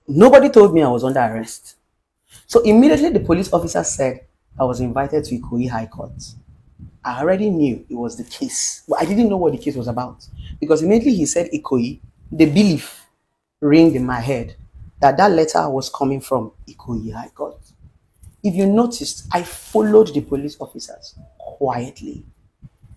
Nobody told me I was under arrest. So immediately the police officer said I was invited to Ikoyi High Court. I already knew it was the case, but I didn't know what the case was about. Because immediately he said Ikoyi, the belief ringed in my head that that letter was coming from Ikoyi High Court. If you noticed, I followed the police officers quietly.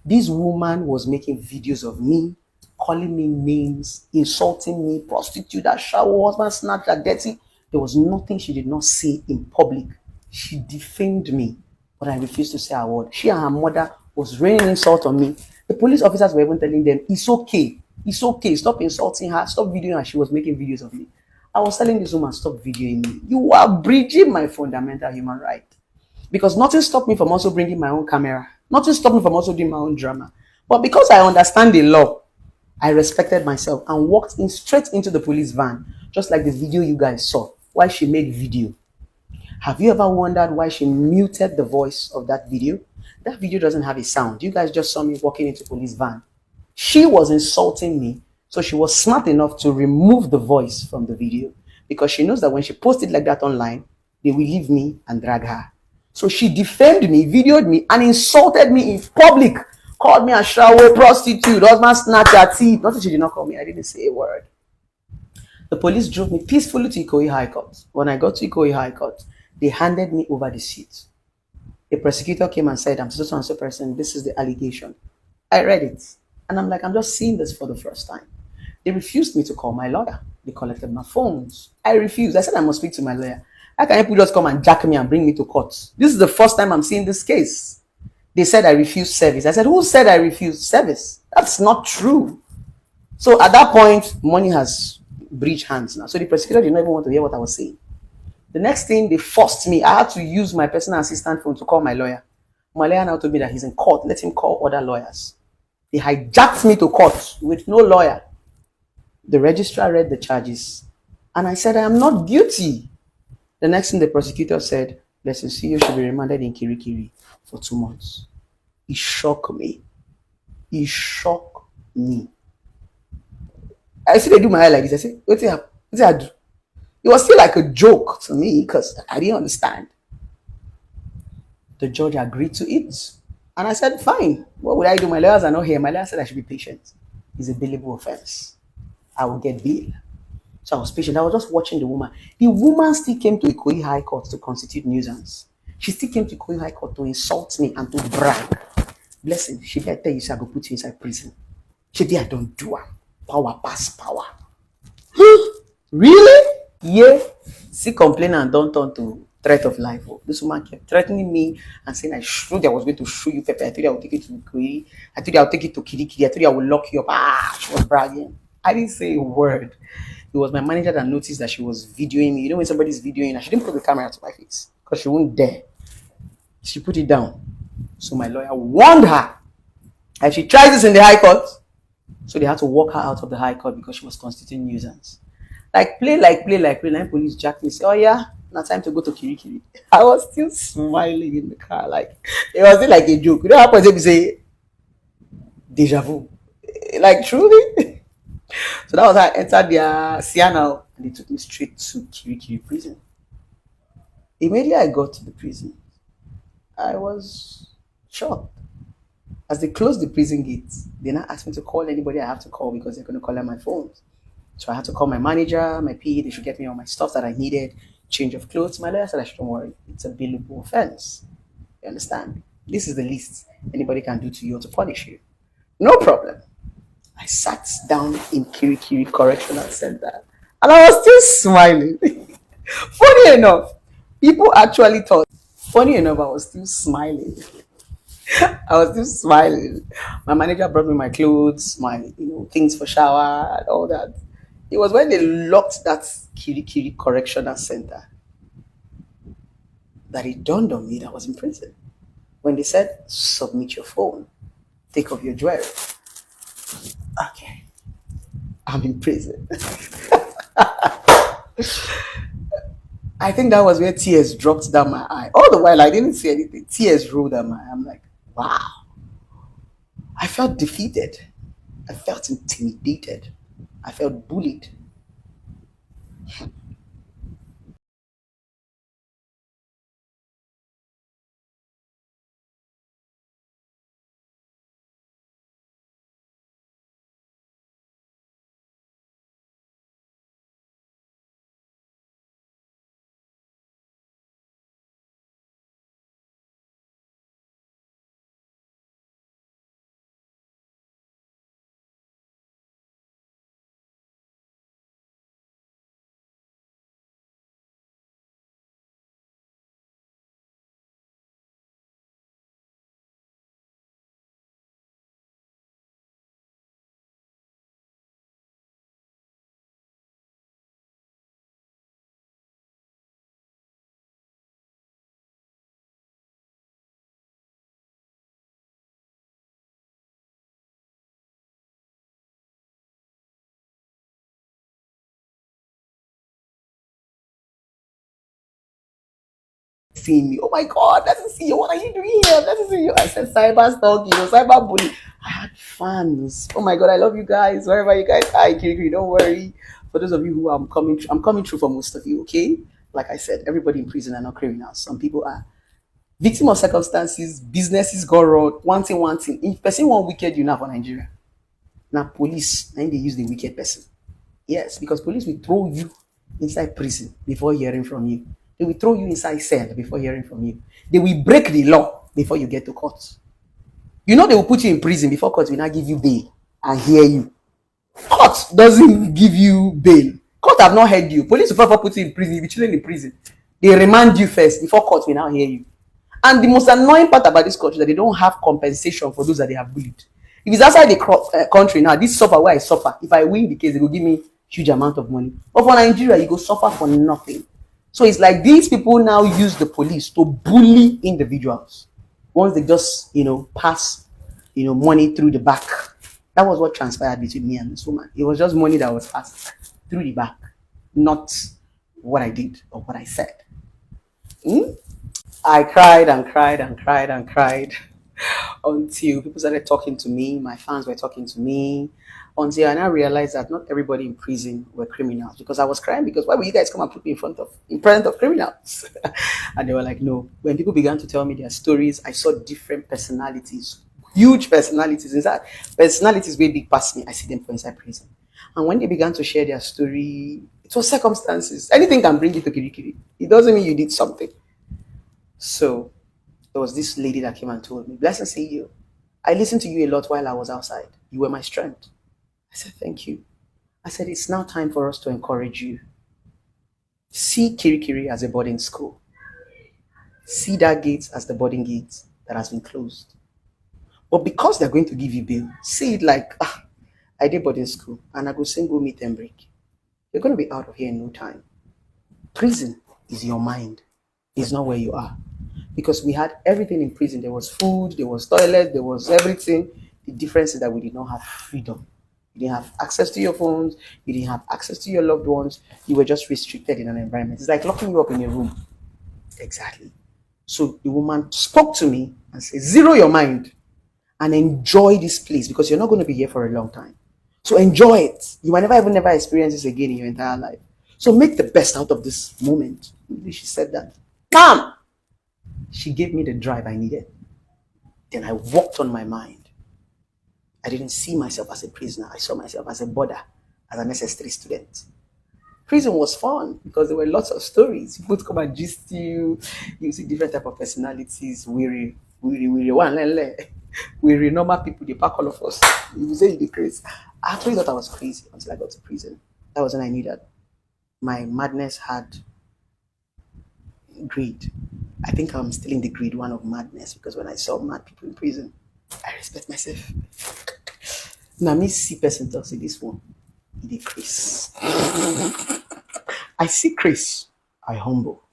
This woman was making videos of me, calling me names, insulting me, prostitute, that shower, husband, snatch, that dirty. There was nothing she did not say in public. She defamed me, but I refused to say a word. She and her mother was raining insult on me. The police officers were even telling them, it's okay, it's okay, stop insulting her, stop videoing her. She was making videos of me. I was telling this woman, stop videoing me. You are breaching my fundamental human right. Because nothing stopped me from also bringing my own camera. Nothing stopped me from also doing my own drama. But because I understand the law, I respected myself and walked in straight into the police van, just like the video you guys saw, why she made video. Have you ever wondered why she muted the voice of that video? That video doesn't have a sound. You guys just saw me walking into police van. She was insulting me, so she was smart enough to remove the voice from the video because she knows that when she posts it like that online, they will leave me and drag her. So she defamed me, videoed me, and insulted me in public. Called me a shower prostitute, husband snatcher, thief. Nothing, she did not call me. I didn't say a word. The police drove me peacefully to Ikoyi High Court. When I got to Ikoyi High Court, they handed me over the seat. A prosecutor came and said, I'm so and so person, this is the allegation. I read it. And I'm like, I'm just seeing this for the first time. They refused me to call my lawyer. They collected my phones. I refused. I said I must speak to my lawyer. How can people just come and jack me and bring me to court? This is the first time I'm seeing this case. They said I refused service. I said, who said I refused service? That's not true. So at that point, money has breached hands now. So the prosecutor did not even want to hear what I was saying. The next thing, they forced me. I had to use my personal assistant phone to call my lawyer. My lawyer now told me that he's in court. Let him call other lawyers. They hijacked me to court with no lawyer. The registrar read the charges. And I said, I am not guilty. The next thing the prosecutor said, Blessing CEO should be remanded in KIRIKIRI for 2 months. It shocked me. It shocked me. I see they do my eye like this. I say, what did I do? It was still like a joke to me because I didn't understand. The judge agreed to it. And I said, fine. What would I do? My lawyers are not here. My lawyer said I should be patient. It's a bailable offense. I will get bail. So I was patient. I was just watching the woman. The woman still came to Ikoyi High Court to constitute nuisance. She still came to Ikoyi High Court to insult me and to brag. Blessing, she did tell you, so I go put you inside prison. She did, I don't do it. Power pass power. Really? Yeah. See, complain and don't turn to threat of life. Oh, this woman kept threatening me and saying I showed I was going to show you pepper. I told you I would take it to Ikoyi. I told you I would take it to KIRIKIRI. I told you I would lock you up. She was bragging. I didn't say a word. It was my manager that noticed that she was videoing me. You know when somebody's videoing and she didn't put the camera to my face because she wouldn't dare. She put it down. So my lawyer warned her. If she tries this in the high court, so they had to walk her out of the high court because she was constituting nuisance. Like play. Then police jacked me. Say, oh yeah, now time to go to KIRIKIRI. I was still smiling in the car. Like it was still like a joke. You know how people say deja vu. Like truly. So that was how I entered their Siena and they took me straight to KIRIKIRI prison. Immediately I got to the prison, I was shocked. As they closed the prison gates, they now asked me to call anybody I have to call because they're going to call on my phones. So I had to call my manager, my PA, they should get me all my stuff that I needed, change of clothes. My lawyer said I shouldn't worry. It's a bailable offense. You understand? This is the least anybody can do to you or to punish you. No problem. I sat down in KIRIKIRI Correctional Center and I was still smiling. Funny enough, people actually thought, funny enough, I was still smiling. I was still smiling. My manager brought me my clothes, my things for shower and all that. It was when they locked that KIRIKIRI Correctional Center that it dawned on me that I was in prison. When they said, submit your phone, take off your jewelry. Okay, I'm in prison. I think that was where tears dropped down my eye. All the while, I didn't see anything. Tears rolled down my eye. I'm like, wow. I felt defeated. I felt intimidated. I felt bullied. seeing me. Oh my God, let's see you. What are you doing here? Let's see you. I said cyber stalking, cyber bullying. I had fans. Oh my God, I love you guys. Wherever you guys are, Kirikiri, don't worry. For those of you who I'm coming through for most of you, okay? Like I said, everybody in prison are not criminals. Some people are victim of circumstances, businesses go wrong, one thing, one thing. If person one wicked, you know for Nigeria. Now police, and they use the wicked person. Yes, because police will throw you inside prison before hearing from you. They will throw you inside cell before hearing from you. They will break the law before you get to court. You know they will put you in prison before court will not give you bail and hear you. Court doesn't give you bail. Court have not heard you. Police will first put you in prison. You'll be chilling in prison. They remand you first before court will now hear you. And the most annoying part about this country is that they don't have compensation for those that they have bullied. If it's outside the country now, this suffer where I suffer. If I win the case, they will give me huge amount of money. But for Nigeria, you go suffer for nothing. So it's like these people now use the police to bully individuals. Once they just, pass, money through the back. That was what transpired between me and this woman. It was just money that was passed through the back, not what I did or what I said. I cried and cried and cried and cried until people started talking to me. My fans were talking to me until I now realized that not everybody in prison were criminals, because I was crying because why would you guys come and put me in front of criminals? And they were like, no. When people began to tell me their stories, I saw different personalities, huge personalities. Inside personalities way big past me, I see them for inside prison. And when they began to share their story, it was circumstances. Anything can bring you to Kirikiri. It doesn't mean you did something. So there was this lady that came and told me, "Blessing, see you. I listened to you a lot while I was outside. You were my strength." I said, "Thank you." I said, "It's now time for us to encourage you. See KIRIKIRI as a boarding school. See that gate as the boarding gate that has been closed. But because they're going to give you bail, see it like, I did boarding school and I go single meet and break. You're going to be out of here in no time. Prison is your mind. It's not where you are." Because we had everything in prison. There was food, there was toilet, there was everything. The difference is that we did not have freedom. You didn't have access to your phones. You didn't have access to your loved ones. You were just restricted in an environment. It's like locking you up in a room. Exactly. So the woman spoke to me and said, "Zero your mind and enjoy this place because you're not going to be here for a long time. So enjoy it. You will never experience this again in your entire life. So make the best out of this moment." She said that. Bam! She gave me the drive I needed. Then I walked on my mind. I didn't see myself as a prisoner. I saw myself as a border, as a necessary student. Prison was fun because there were lots of stories. People would come and gist you. You see different type of personalities. Weary, normal people. They pack all of us. You say you're crazy. I actually thought I was crazy until I got to prison. That was when I knew that my madness had greed. I think I'm still in the grade 1 of madness, because when I saw mad people in prison, I respect myself. Now me see person talk, say this one, he Chris. I see Chris, I humble.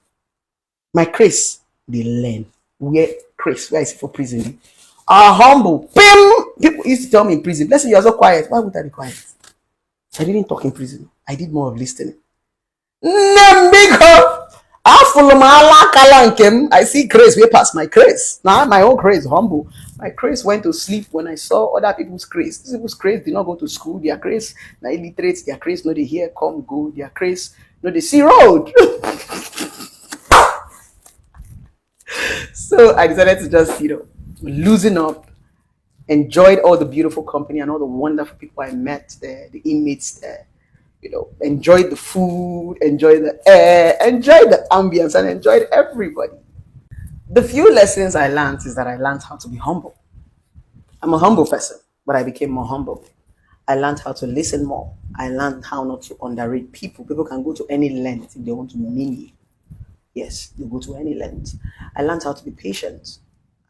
My Chris, they learn. Where Chris, where is it for prison? I humble. Bim! People used to tell me in prison, "Blessing, you are so quiet." Why would I be quiet? I didn't talk in prison. I did more of listening. I see Grace way past my Grace. Now my own Grace humble. My Grace went to sleep when I saw other people's Grace. These people's Grace did not go to school. Their Grace, na illiterate. Their Grace, no they hear come go. Their Grace, no they see road. So I decided to just loosen up. Enjoyed all the beautiful company and all the wonderful people I met there, the inmates there. Enjoyed the food, enjoyed the air, enjoyed the ambience, and enjoyed everybody. The few lessons I learned is that I learned how to be humble. I'm a humble person, but I became more humble. I learned how to listen more. I learned how not to underrate people. People can go to any length if they want to mean you. Yes, they go to any length. I learned how to be patient.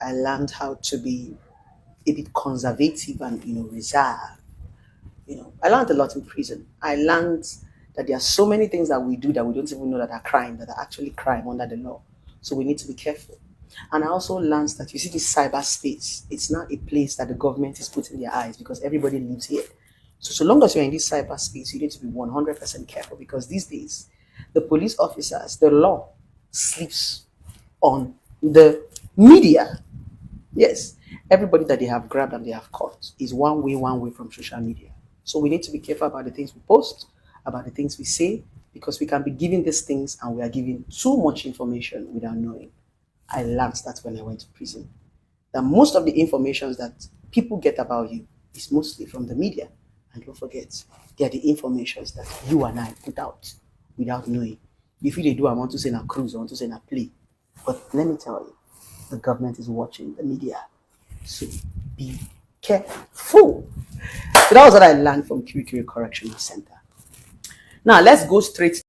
I learned how to be a bit conservative and reserved. I learned a lot in prison. I learned that there are so many things that we do that we don't even know that are crime, that are actually crime under the law. So we need to be careful. And I also learned that you see this cyberspace, it's not a place that the government is putting their eyes, because everybody lives here. So long as you're in this cyberspace, you need to be 100% careful, because these days, the police officers, the law sleeps on the media. Yes, everybody that they have grabbed and they have caught is one way from social media. So we need to be careful about the things we post, about the things we say, because we can be giving these things and we are giving too much information without knowing. I learned that when I went to prison. That most of the information that people get about you is mostly from the media. And don't forget, they are the informations that you and I put out without knowing. If they do, I want to say a cruise, I want to say a play. But let me tell you, the government is watching the media. So be careful. So that was what I learned from KIRIKIRI Correctional Center. Now let's go straight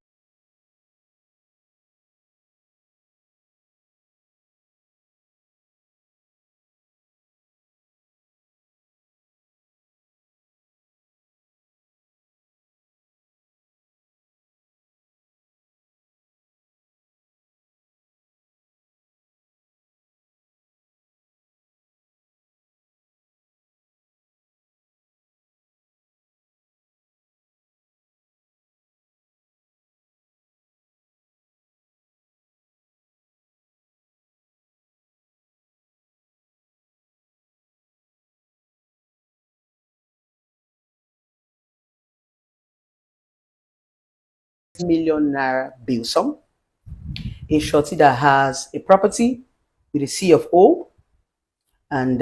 million naira bill sum. A shorty that has a property with a C of O and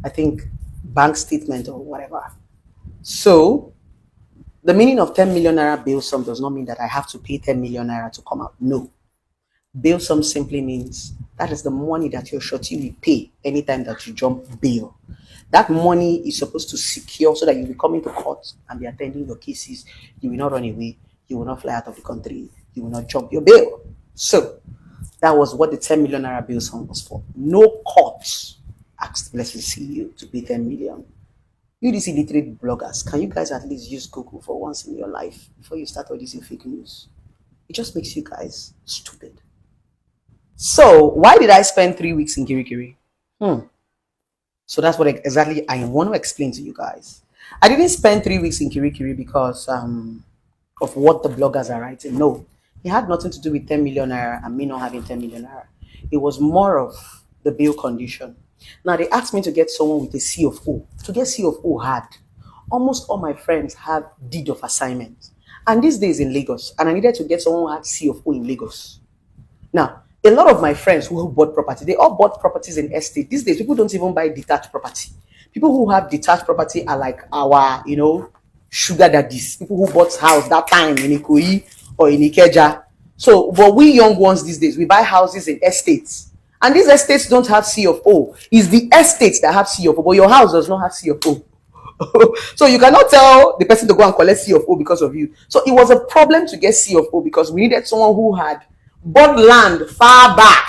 I think bank statement or whatever. So the meaning of 10 million naira bail sum does not mean that I have to pay 10 million naira to come out. No. Bail sum simply means that is the money that your shorty will pay anytime that you jump bail. That money is supposed to secure so that you'll be coming to court and be attending your cases. You will not run away. You will not fly out of the country. You will not jump your bail. So that was what the 10 million naira bail sum was for. No court asked Blessing CEO to pay 10 million. You these illiterate bloggers, can you guys at least use Google for once in your life before you start all this in fake news? It just makes you guys stupid. So why did I spend 3 weeks in KIRIKIRI? So that's what exactly I want to explain to you guys. I didn't spend 3 weeks in KIRIKIRI because of what the bloggers are writing. No, it had nothing to do with 10 million naira and me not having 10 million naira. It was more of the bail condition. Now they asked me to get someone with a C of O. To get C of O hard. Almost all my friends have deed of assignment. And these days in Lagos, and I needed to get someone who had C of O in Lagos. Now, a lot of my friends who bought property, they all bought properties in estate. These days, people don't even buy detached property. People who have detached property are like our, sugar daddies. People who bought house that time in Ikoyi or in Ikeja. So, but we young ones these days, we buy houses in estates. And these estates don't have C of O. It's the estates that have C of O, but your house does not have C of O. So you cannot tell the person to go and collect C of O because of you. So it was a problem to get C of O because we needed someone who had bought land far back.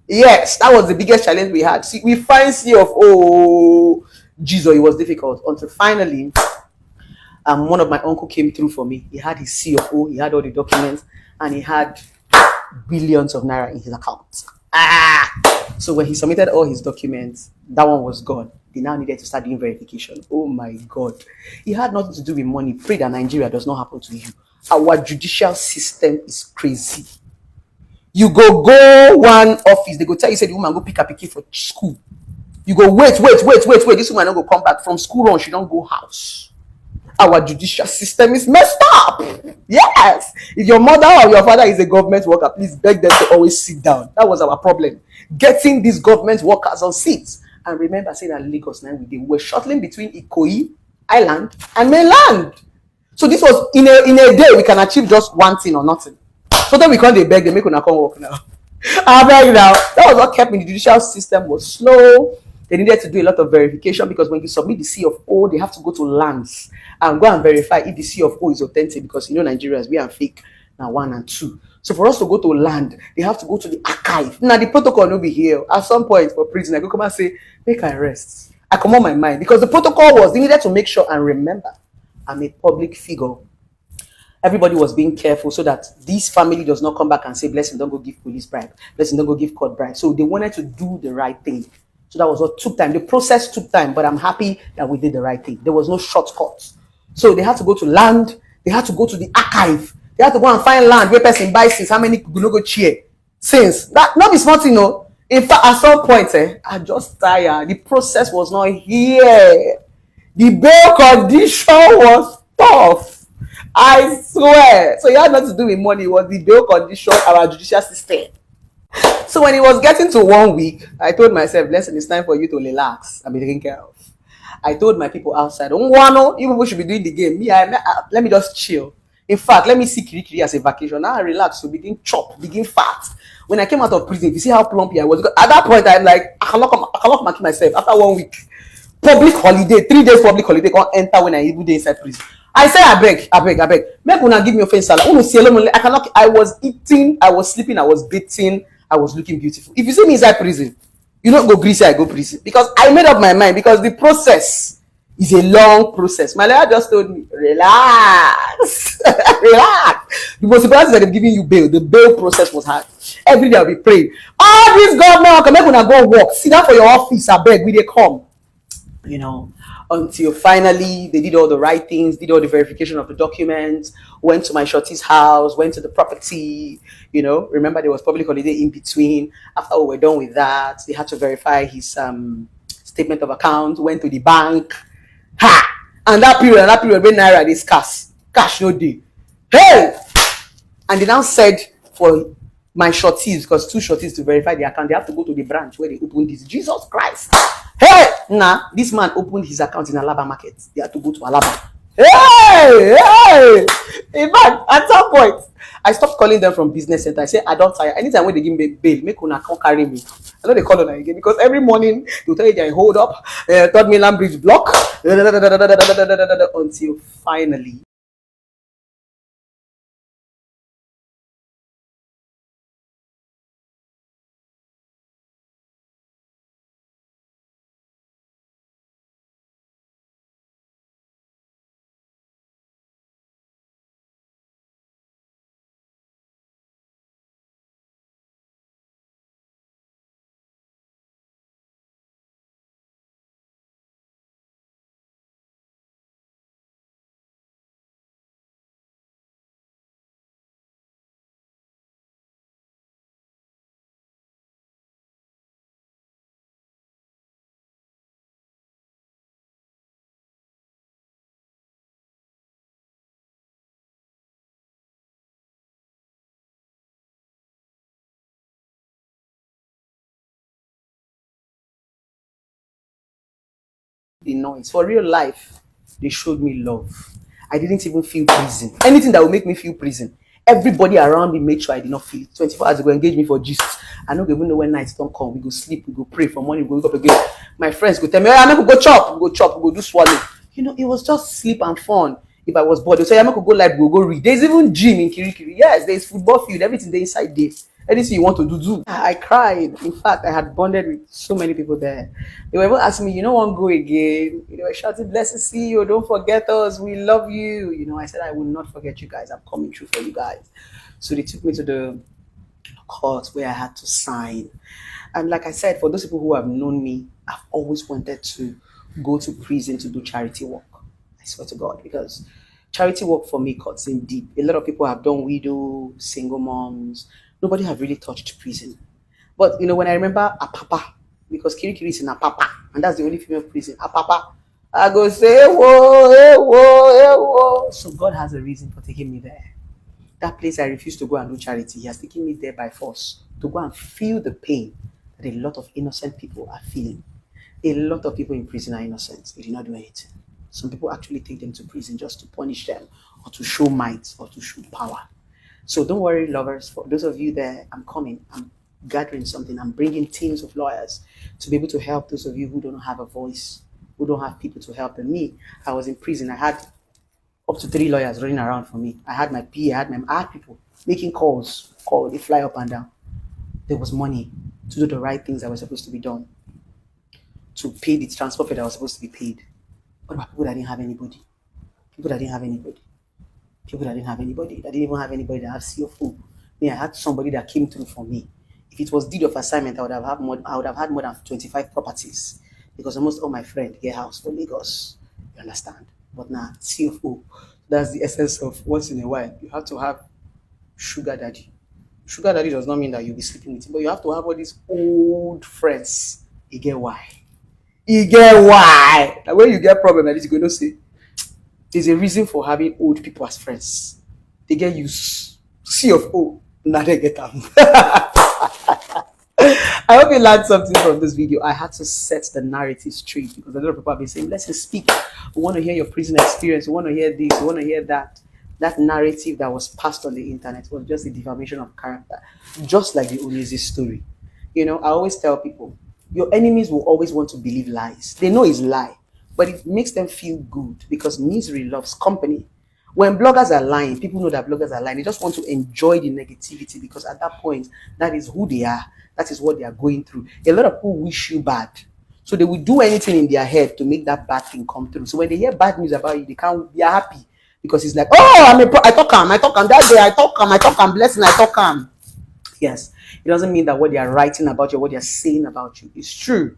Yes, that was the biggest challenge we had. See, we find C of O. Jesus, it was difficult until finally one of my uncle came through for me. He had his C of O, he had all the documents, and he had billions of naira in his account. So when he submitted all his documents, that one was gone. They now needed to start doing verification. Oh my God. It had nothing to do with money. Pray that Nigeria does not happen to you. Our judicial system is crazy. You go one office, they go tell you, say the woman go pick a picky for school. You go, wait. This woman don't go come back from school run, she don't go house. Our judicial system is messed up. Yes. If your mother or your father is a government worker, please beg them to always sit down. That was our problem. Getting these government workers on seats. And remember saying that Lagos now we were shuttling between Ikoyi Island and mainland. So this was in a day we can achieve just one thing or nothing. So then we can't beg them, make una come work now. I beg now. That was what kept me. The judicial system was slow. They needed to do a lot of verification because when you submit the C of O, they have to go to lands and go and verify if the C of O is authentic because Nigerians, we are fake now 1 and 2. So for us to go to land, they have to go to the archive. Now the protocol will be here. At some point for prison, I go come and say, make I rest. I come on my mind because the protocol was they needed to make sure and remember I'm a public figure. Everybody was being careful so that this family does not come back and say, Blessing, don't go give police bribe. Blessing, don't go give court bribe. So they wanted to do the right thing. So that was what took time. The process took time, but I'm happy that we did the right thing. There was no shortcut. So they had to go to land. They had to go to the archive. They had to go and find land where person buys since how many go cheer. Since that, not be smart, you know. In fact, at some point, I just tired. The process was not here. The bail condition was tough. I swear. So it had nothing to do with money. It was the bail condition, our judicial system. So when it was getting to 1 week, I told myself, listen, it's time for you to relax and be taken care of. I told my people outside, no, you people should be doing the game. Let me just chill. In fact, let me see Kirikiri as a vacation. Now I relax to begin chop, begin fat. When I came out of prison, you see how plumpy I was. At that point, I'm like, I cannot mark myself after 1 week. Public holiday, 3 days public holiday, can't enter when I even dey inside prison. I say, I beg. Make una give me offense salad. I cannot. I was eating, I was sleeping, I was bathing, I was looking beautiful. If you see me inside prison, you don't go greasy, I go prison. Because I made up my mind, because the process is a long process. My lawyer just told me, relax. Relax. The most important thing is that they're giving you bail. The bail process was hard. Every day I'll be praying. All these government can make una go work. Sit down for your office, I beg, we they come. You know, until finally they did all the right things, did all the verification of the documents, went to my shorty's house, went to the property, you know. Remember, there was public holiday in between. After we were done with that, they had to verify his statement of account, went to the bank. Ha! And that period when Naira is cash no day. Hey! And they now said for my shorties, because 2 shorties to verify the account, they have to go to the branch where they opened this. Jesus Christ! Hey! Nah, this man opened his account in Alaba market. They had to go to Alaba. Hey! In fact, at some point, I stopped calling them from business center. I said, I don't tire. Anytime when they give me bail, make una come carry me. I know they call on again, because every morning they'll tell you they hold up, Third Mainland Bridge block, until finally. The noise. For real life, they showed me love. I didn't even feel prison. Anything that would make me feel prison, everybody around me made sure I did not feel it. 24 hours ago, engage me for gist. I don't even know when nights don't come. We go sleep, we go pray for morning, we go wake up again. My friends go tell me, I'm going to go chop, we go do swallow. You know, it was just sleep and fun. If I was bored, they'll say, I'm going to go live, we'll go read. There's even gym in Kirikiri. Yes, there's football field, everything there inside there. Anything you want to do. I cried. In fact, I had bonded with so many people there. They were even asking me, you know, want to go again? You know, I shouted, blessed to see you. Don't forget us. We love you. You know, I said, I will not forget you guys. I'm coming through for you guys. So they took me to the court where I had to sign. And like I said, for those people who have known me, I've always wanted to go to prison to do charity work. I swear to God, because charity work for me cuts in deep. A lot of people have done widow, single moms. Nobody have really touched prison. But you know, when I remember Apapa, because Kirikiri is in Apapa, and that's the only female prison, Apapa, I go say, whoa, hey, whoa, hey, whoa. So God has a reason for taking me there. That place I refuse to go and do charity. He has taken me there by force to go and feel the pain that a lot of innocent people are feeling. A lot of people in prison are innocent. They did not do anything. Some people actually take them to prison just to punish them, or to show might, or to show power. So don't worry, lovers. For those of you there, I'm coming. I'm gathering something. I'm bringing teams of lawyers to be able to help those of you who don't have a voice, who don't have people to help them. Me, I was in prison. I had up to 3 lawyers running around for me. I had my PA, I had people making calls. They fly up and down. There was money to do the right things that were supposed to be done, to pay the transport fare that was supposed to be paid. What about people that didn't have anybody? People that didn't have anybody. People that didn't have anybody. That didn't even have anybody that had CFO. Me, I had somebody that came through for me. If it was deed of assignment, I would have had more than 25 properties, because almost all my friends get house for Lagos. You understand? But now, CFO, that's the essence of once in a while. You have to have sugar daddy. Sugar daddy does not mean that you'll be sleeping with him, but you have to have all these old friends. You get why? You get why? And when you get problem, at least you go to say there's a reason for having old people as friends. They get used. C of O. Now they get them. I hope you learned something from this video. I had to set the narrative straight because a lot of people have been saying, let's speak. We want to hear your prison experience. We want to hear this. We want to hear that. That narrative that was passed on the internet was just a defamation of character, just like the Onye's story. You know, I always tell people, your enemies will always want to believe lies. They know it's lie, but it makes them feel good because misery loves company. When bloggers are lying, people know that bloggers are lying. They just want to enjoy the negativity because at that point, that is who they are. That is what they are going through. A lot of people wish you bad. So they will do anything in their head to make that bad thing come through. So when they hear bad news about you, they are happy because it's like, oh, I talk calm. That day I talk calm, blessing, I talk calm. Yes, it doesn't mean that what they are writing about you, what they are saying about you is true.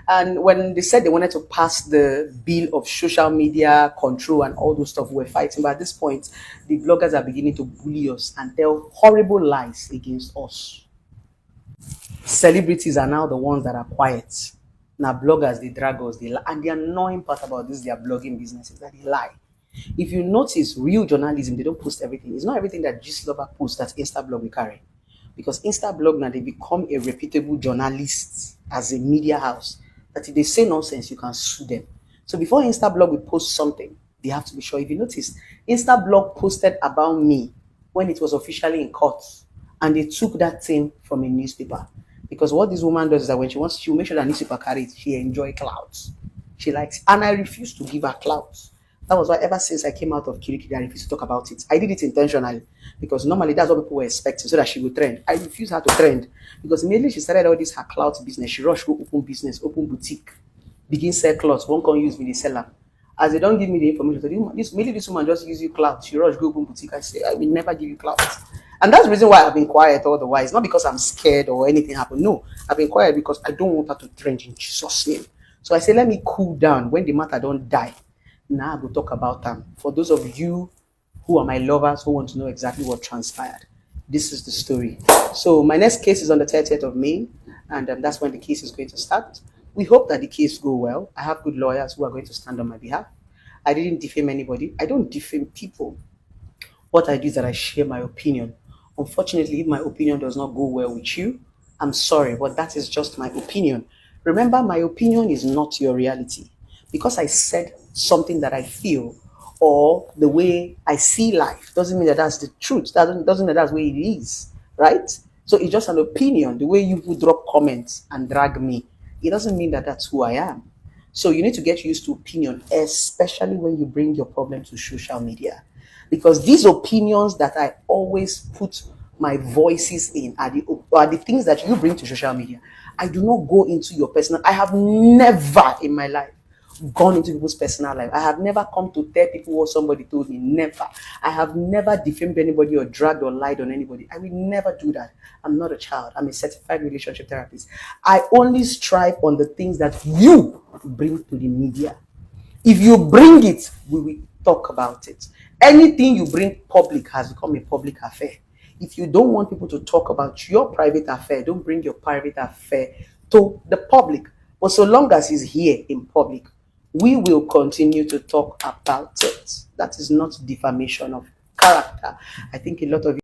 And when they said they wanted to pass the bill of social media control and all those stuff, we're fighting. But at this point, the bloggers are beginning to bully us and tell horrible lies against us. Celebrities are now the ones that are quiet. Now bloggers, they drag us, they lie. And the annoying part about this, their blogging business is that they lie. If you notice, real journalism, they don't post everything. It's not everything that Lover posts that Instablog will carry. Because Instablog now, they become a reputable journalist as a media house. That if they say nonsense, you can sue them. So before Instablog will post something, they have to be sure. If you notice, Instablog posted about me when it was officially in court. And they took that thing from a newspaper. Because what this woman does is that when she wants, she will make sure that newspaper carries it. She enjoys clouds. She likes it. And I refuse to give her clouds. That was why ever since I came out of KIRIKIRI, I refused to talk about it. I did it intentionally because normally that's what people were expecting so that she would trend. I refused her to trend because immediately she started all this her clout business. She rushed go open business, open boutique, begin sell clothes. One can use me, the seller. As they don't give me the information, so this woman just use you clout. She rushed go open boutique. I say I will never give you clout. And that's the reason why I've been quiet all the while. It's not because I'm scared or anything happened. No, I've been quiet because I don't want her to trend in Jesus' name. So I say let me cool down when the matter don't die. Now I will talk about them. For those of you who are my lovers who want to know exactly what transpired, this is the story. So my next case is on the 30th of May, and that's when the case is going to start. We hope that the case go well. I have good lawyers who are going to stand on my behalf. I didn't defame anybody. I don't defame people. What I do is that I share my opinion. Unfortunately, if my opinion does not go well with you, I'm sorry, but that is just my opinion. Remember, my opinion is not your reality. Because I said something that I feel or the way I see life doesn't mean that that's the truth. That doesn't mean that that's the way it is, right? So it's just an opinion. The way you would drop comments and drag me, it doesn't mean that that's who I am. So you need to get used to opinion, especially when you bring your problem to social media. Because these opinions that I always put my voices in are the things that you bring to social media. I do not go into your personal. I have never in my life gone into people's personal life. I have never come to tell people what somebody told me. Never. I have never defamed anybody or dragged or lied on anybody. I will never do that. I'm not a child. I'm a certified relationship therapist. I only strive on the things that you bring to the media. If you bring it, we will talk about it. Anything you bring public has become a public affair. If you don't want people to talk about your private affair, don't bring your private affair to the public. But so long as it's here in public, we will continue to talk about it. That is not defamation of character. I think a lot of you